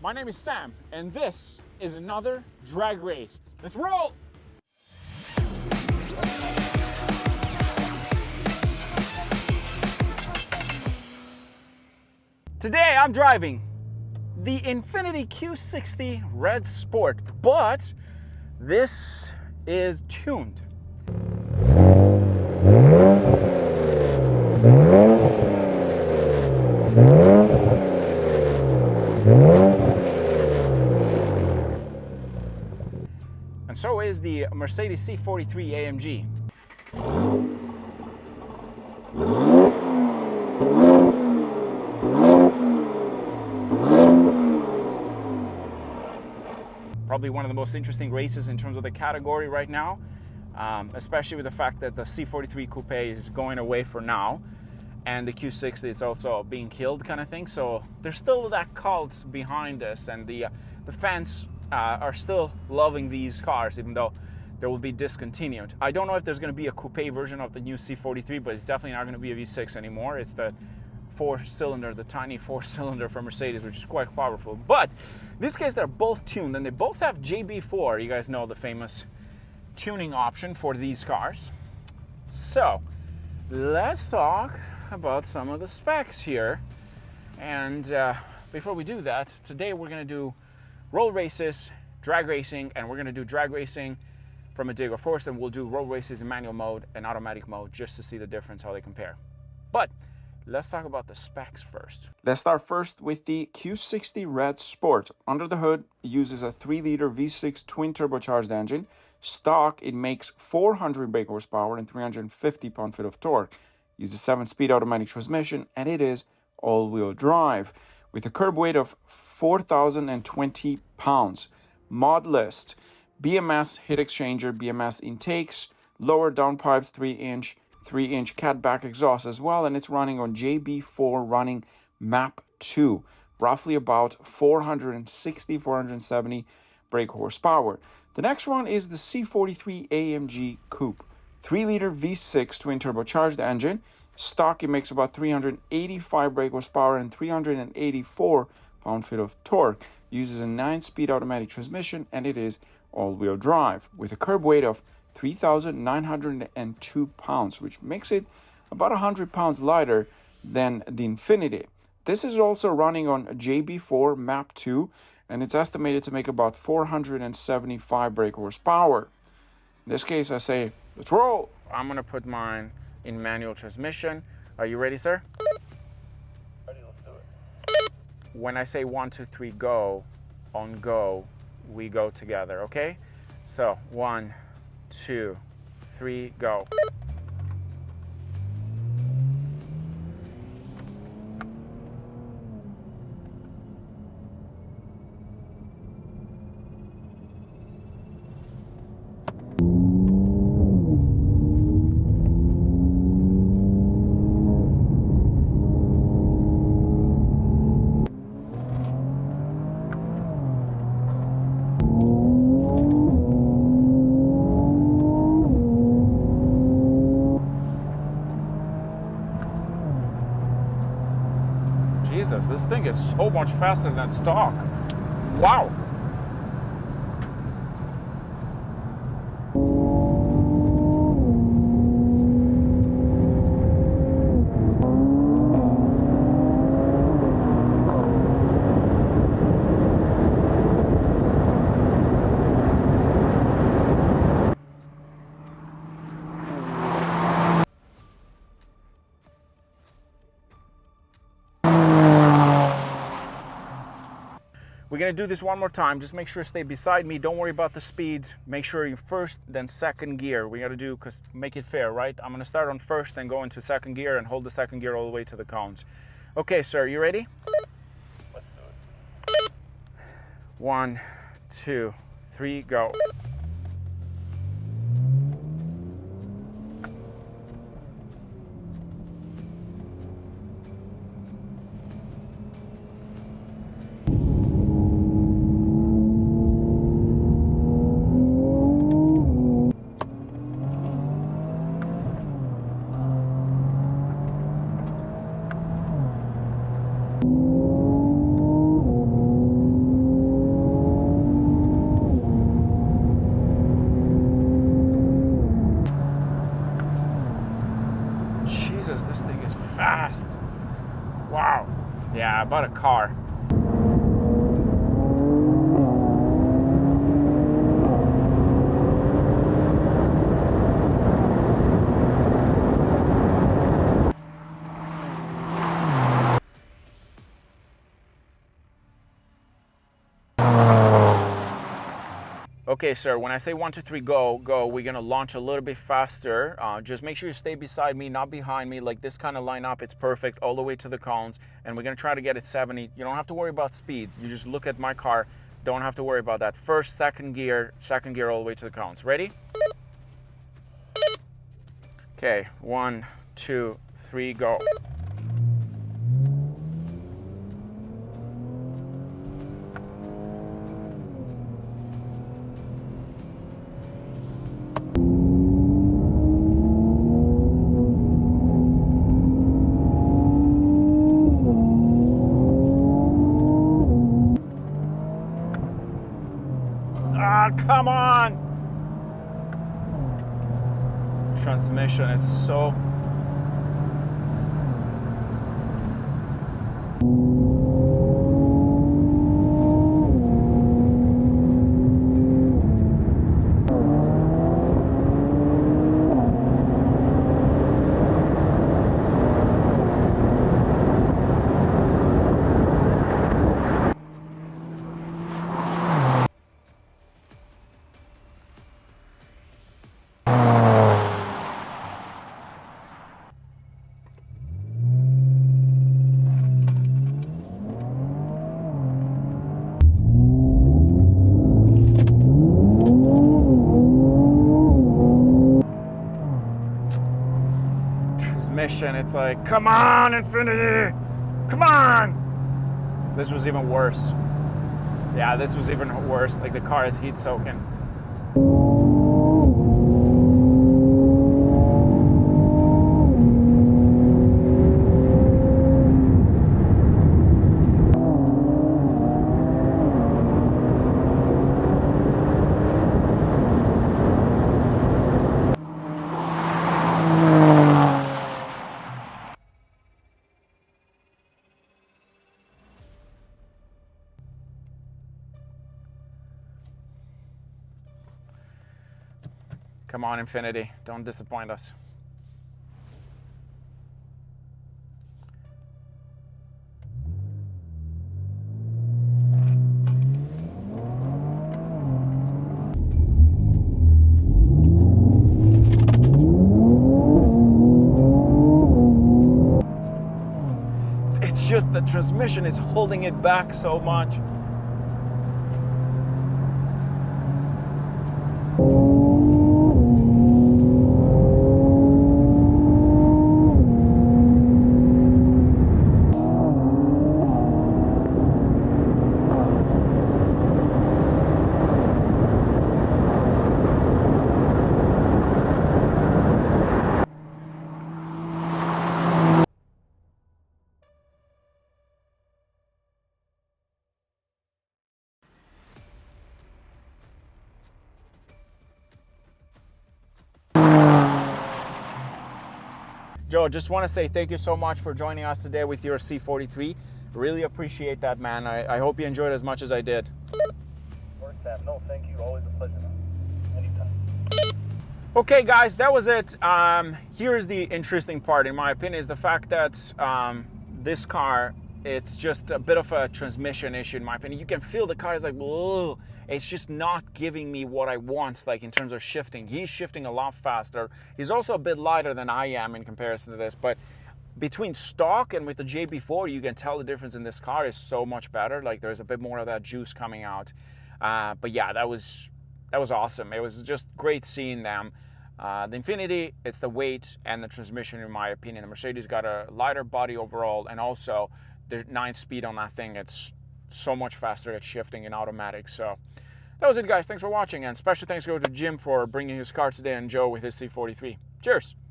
My name is Sam, and this is another drag race. Let's roll! Today I'm driving the Infiniti Q60 Red Sport, but this is tuned. And so is the Mercedes C43 AMG. Probably one of the most interesting races in terms of the category right now, especially with the fact that the C43 Coupe is going away for now, and the Q60 is also being killed kind of thing. So there's still that cult behind us, and the fans are still loving these cars, even though they will be discontinued. I don't know if there's going to be a coupe version of the new C43, but it's definitely not going to be a V6 anymore. It's the four-cylinder, the tiny four-cylinder from Mercedes, which is quite powerful. But in this case, they're both tuned, and they both have JB4. You guys know the famous tuning option for these cars. So let's talk about some of the specs here. And before we do that, today we're going to do road races, drag racing, and we're going to do drag racing from a digger first, and we'll do road races in manual mode and automatic mode just to see the difference, how they compare. But let's talk about the specs first. Let's start first with the Q60 Red Sport. Under the hood, it uses a 3-liter V6 twin turbocharged engine. Stock, it makes 400 brake horsepower and 350 pound-feet of torque. Uses 7-speed automatic transmission, and it is all-wheel drive with a curb weight of 4,020 pounds. Mod list: BMS heat exchanger, BMS intakes, lower downpipes, 3-inch cat back exhaust as well, and it's running on JB4 running MAP 2, roughly about 470 brake horsepower. The next one is the C43 AMG Coupe, 3-liter V6 twin turbocharged engine. Stock, it makes about 385 brake horsepower and 384 pound-feet of torque. Uses a 9-speed automatic transmission, and it is all-wheel drive with a curb weight of 3,902 pounds, which makes it about 100 pounds lighter than the Infiniti. This is also running on JB4 MAP 2, and it's estimated to make about 475 brake horsepower. In this case, I say, let's roll. I'm going to put mine in manual transmission. Are you ready, sir? Ready, let's do it. When I say 1, 2, 3, go, on go, we go together, okay? So 1, 2, 3, go. Jesus, this thing is so much faster than stock. Wow. We're gonna do this one more time. Just make sure to stay beside me. Don't worry about the speeds. Make sure you first, then second gear. We gotta do, cause make it fair, right? I'm gonna start on first, then go into second gear and hold the second gear all the way to the cones. Okay, sir, you ready? Let's do it. 1, 2, 3, go. bought a car. Okay, sir, when I say 1, 2, 3, go, go, we're gonna launch a little bit faster. Just make sure you stay beside me, not behind me. Like this kind of line up, it's perfect all the way to the cones. And we're gonna try to get it 70. You don't have to worry about speed. You just look at my car. Don't have to worry about that. First, second gear all the way to the cones. Ready? Okay, 1, 2, 3, go. Ah, come on! Transmission, it's so... Transmission, it's like, come on, Infiniti! Come on! This was even worse. Yeah, this was even worse. Like the car is heat soaking. Come on, Infiniti, don't disappoint us. It's just the transmission is holding it back so much. Joe, just want to say thank you so much for joining us today with your C43. Really appreciate that, man. I hope you enjoyed as much as I did. First time. No, thank you. Always a pleasure. Anytime. Okay, guys, that was it. Here's the interesting part, in my opinion, is the fact that this car, it's just a bit of a transmission issue, in my opinion. You can feel the car is like, whoa. It's just not giving me what I want, like in terms of shifting. He's shifting a lot faster. He's also a bit lighter than I am in comparison to this, but between stock and with the JB4, you can tell the difference in this car is so much better. Like there's a bit more of that juice coming out. But yeah, that was awesome. It was just great seeing them. The Infiniti, it's the weight and the transmission, in my opinion. The Mercedes got a lighter body overall, and also the 9-speed on that thing. It's so much faster at shifting in automatic. So that was it, guys. Thanks for watching, and special thanks go to Jim for bringing his car today, and Joe with his C43. Cheers.